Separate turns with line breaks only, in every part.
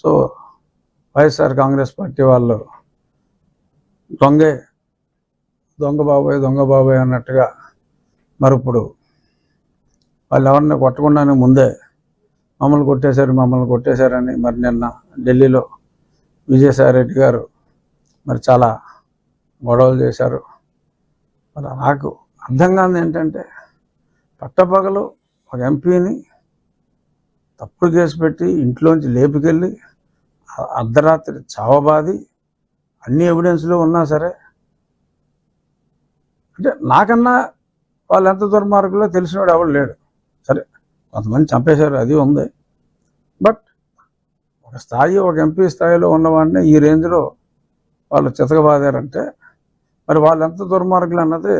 So YSR Congress party వాళ్ళు దొంగ బాబాయ్ అన్నట్టుగా మరి ఇప్పుడు వాళ్ళు ఎవరిని కొట్టకుండానే ముందే మమ్మల్ని కొట్టేశారని మరి నిన్న ఢిల్లీలో విజయసాయిరెడ్డి గారు మరి చాలా గొడవలు చేశారు. మరి నాకు అర్థం కాదు ఏంటంటే పట్టపగలు ఒక ఎంపీని తప్పుడు కేసు పెట్టి ఇంట్లోంచి లేపుకెళ్ళి అర్ధరాత్రి చావబాది అన్ని ఎవిడెన్స్లు ఉన్నా సరే, అంటే నాకన్నా వాళ్ళు ఎంత దుర్మార్గులో తెలిసినవాడు ఎవడు లేడు. సరే కొంతమంది చంపేశారు, అది ఉంది. బట్ ఒక స్థాయి, ఒక ఎంపీ స్థాయిలో ఉన్నవాడిని ఈ రేంజ్లో వాళ్ళు చితకబాదారంటే మరి వాళ్ళు ఎంత దుర్మార్గులు అన్నది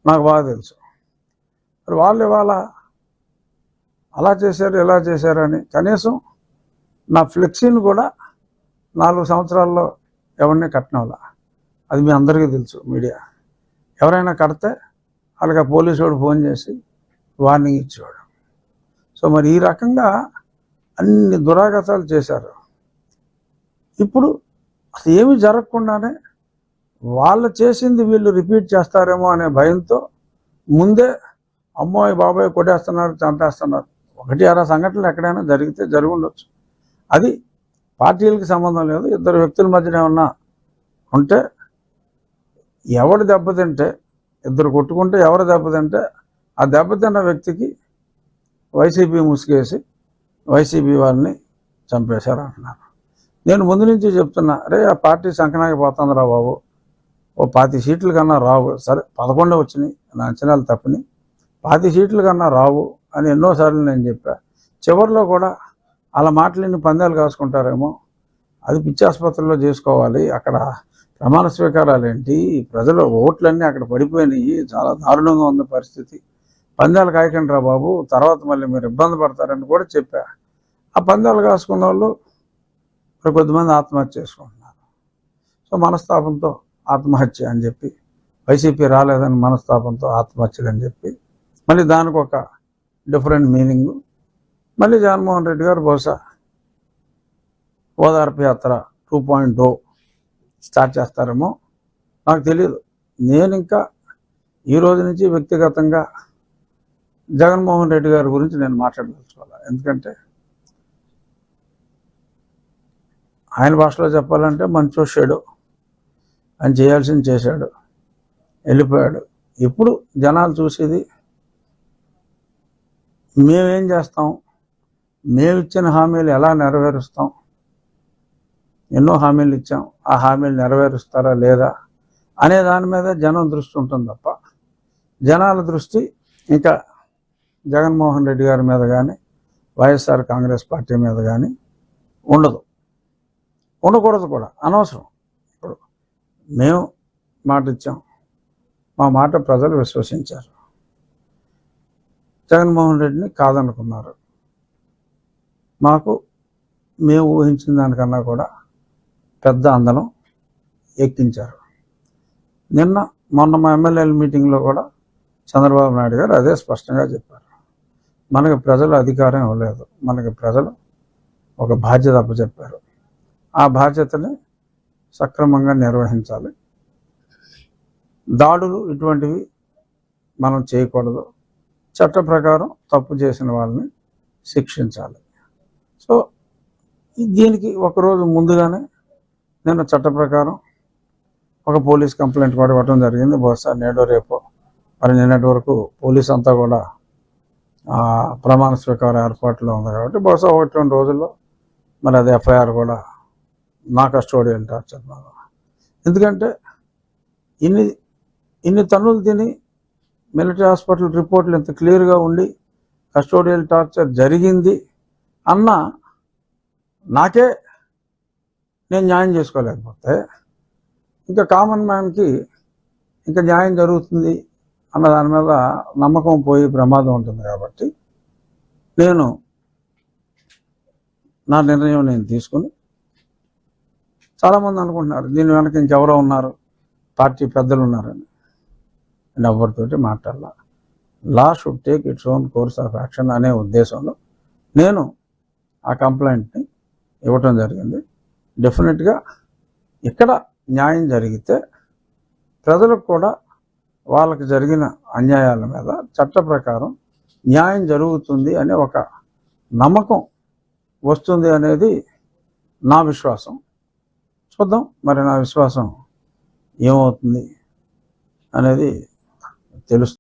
నాకు బాగా తెలుసు. మరి వాళ్ళు ఇవాళ అలా చేశారు ఇలా చేశారని కనీసం నా ఫ్లెక్సీని కూడా 4 సంవత్సరాల్లో ఎవరిని కట్టినవాళ్ళ, అది మీ అందరికీ తెలుసు. మీడియా ఎవరైనా కడితే వాళ్ళకి ఆ పోలీసు వాడు ఫోన్ చేసి వార్నింగ్ ఇచ్చేవాడు. సో మరి ఈ రకంగా అన్ని దురాగతాలు చేశారు. ఇప్పుడు అసలు ఏమీ జరగకుండానే వాళ్ళు చేసింది వీళ్ళు రిపీట్ చేస్తారేమో అనే భయంతో ముందే అమ్మాయి బాబాయ్ కొట్టేస్తున్నారు, చంపేస్తున్నారు. 1-6 సంఘటనలు ఎక్కడైనా జరిగి ఉండొచ్చు. అది పార్టీలకి సంబంధం లేదు. 2 వ్యక్తుల మధ్యన ఏమన్నా ఉంటే ఎవడు దెబ్బతింటే, 2 కొట్టుకుంటే ఎవరు దెబ్బతింటే ఆ దెబ్బతిన్న వ్యక్తికి వైసీపీ ముసుగేసి వైసీపీ వారిని చంపేశారు అంటున్నారు. నేను ముందు నుంచి చెప్తున్నా, అరే ఆ పార్టీ సంకనాకి పోతుందిరా బాబు, ఓ 20 సీట్ల కన్నా రావు. సరే 11 వచ్చినాయి, నా అంచనాలు తప్పని. 20 సీట్ల కన్నా రావు అని ఎన్నోసార్లు నేను చెప్పా. చివరిలో కూడా అలా మాటలని పందాలు కాసుకుంటారేమో, అది పిచ్చి ఆసుపత్రిలో చేసుకోవాలి, అక్కడ ప్రమాణ స్వీకారాలు ఏంటి, ప్రజల ఓట్లన్నీ అక్కడ పడిపోయినాయి, చాలా దారుణంగా ఉంది పరిస్థితి, పందాలు కాయకండి రా బాబు, తర్వాత మళ్ళీ మీరు ఇబ్బంది పడతారని కూడా చెప్పా. ఆ పందాలు కాసుకున్న వాళ్ళు కొద్దిమంది ఆత్మహత్య చేసుకుంటున్నారు. సో మనస్తాపంతో ఆత్మహత్య అని చెప్పి, వైసీపీ రాలేదని మనస్తాపంతో ఆత్మహత్యలు అని చెప్పి, మళ్ళీ దానికి ఒక డిఫరెంట్ మీనింగ్. మళ్ళీ జగన్మోహన్ రెడ్డి గారు బహుశా ఓదార్పు యాత్ర 2.0 స్టార్ట్ చేస్తారేమో, నాకు తెలియదు. నేను ఇంకా ఈ రోజు నుంచి వ్యక్తిగతంగా జగన్మోహన్ రెడ్డి గారి గురించి నేను మాట్లాడదలుచుకోవాలి. ఎందుకంటే ఆయన భాషలో చెప్పాలంటే మంచో చెడు, ఆయన చేయాల్సింది చేశాడు, వెళ్ళిపోయాడు. ఇప్పుడు జనాలు చూసేది మేమేం చేస్తాం, మేమిచ్చిన హామీలు ఎలా నెరవేరుస్తాం, ఎన్నో హామీలు ఇచ్చాం, ఆ హామీలు నెరవేరుస్తారా లేదా అనే దాని మీద జనం దృష్టి ఉంటుంది తప్ప జనాల దృష్టి ఇంకా జగన్మోహన్ రెడ్డి గారి మీద కానీ వైఎస్ఆర్ కాంగ్రెస్ పార్టీ మీద కానీ ఉండకూడదు కూడా, అనవసరం. ఇప్పుడు మేము మాట ఇచ్చాం, మా మాట ప్రజలు విశ్వసించారు, జగన్మోహన్ రెడ్డిని కాదనుకున్నారు, మాకు మేము ఊహించిన దానికన్నా కూడా పెద్ద అందలం ఎక్కించారు. మొన్న మా ఎమ్మెల్యేల మీటింగ్లో కూడా చంద్రబాబు నాయుడు గారు అదే స్పష్టంగా చెప్పారు, మనకి ప్రజలు అధికారం ఇవ్వలేదు, మనకి ప్రజలు ఒక బాధ్యత అప్పచెప్పారు, ఆ బాధ్యతని సక్రమంగా నిర్వహించాలి, దాడులు ఇటువంటివి మనం చేయకూడదు, చట్ట ప్రకారం తప్పు చేసిన వాళ్ళని శిక్షించాలి. సో దీనికి ఒకరోజు ముందుగానే నేను చట్ట ప్రకారం ఒక పోలీస్ కంప్లైంట్ కూడా ఇవ్వడం జరిగింది. బహుశా నేడో రేపో, మరి నిన్నటి వరకు పోలీస్ అంతా కూడా ప్రమాణ స్వీకార ఏర్పాట్లో ఉంది కాబట్టి బహుశా 1-2 రోజుల్లో మరి అది ఎఫ్ఐఆర్ కూడా నా కస్టోడియల్ టార్చర్ మీద. ఎందుకంటే ఇన్ని తన్నులు తిని మిలిటరీ హాస్పిటల్ రిపోర్ట్లు ఇంత క్లియర్గా ఉండి కస్టోడియల్ టార్చర్ జరిగింది అన్న నాకే నేను న్యాయం చేసుకోలేకపోతే ఇంకా కామన్ మ్యాన్కి ఇంకా న్యాయం జరుగుతుంది అన్న దాని మీద నమ్మకం పోయి ప్రమాదం ఉంటుంది. కాబట్టి నా నిర్ణయం నేను తీసుకుని, చాలామంది అనుకుంటున్నారు దీని వెనక ఇంకెవరో ఉన్నారు, పార్టీ పెద్దలు ఉన్నారని. నేను ఎవరితోటి మాట్లాడాల, law should take its own course of action అనే ఉద్దేశంలో నేను ఆ కంప్లైంట్ని ఇవ్వటం జరిగింది. డెఫినెట్గా ఇక్కడ న్యాయం జరిగితే ప్రజలకు కూడా వాళ్ళకి జరిగిన అన్యాయాల మీద చట్ట ప్రకారం న్యాయం జరుగుతుంది అనే ఒక నమ్మకం వస్తుంది అనేది నా విశ్వాసం. చూద్దాం మరి నా విశ్వాసం ఏమవుతుంది అనేది తెలుస్తుంది.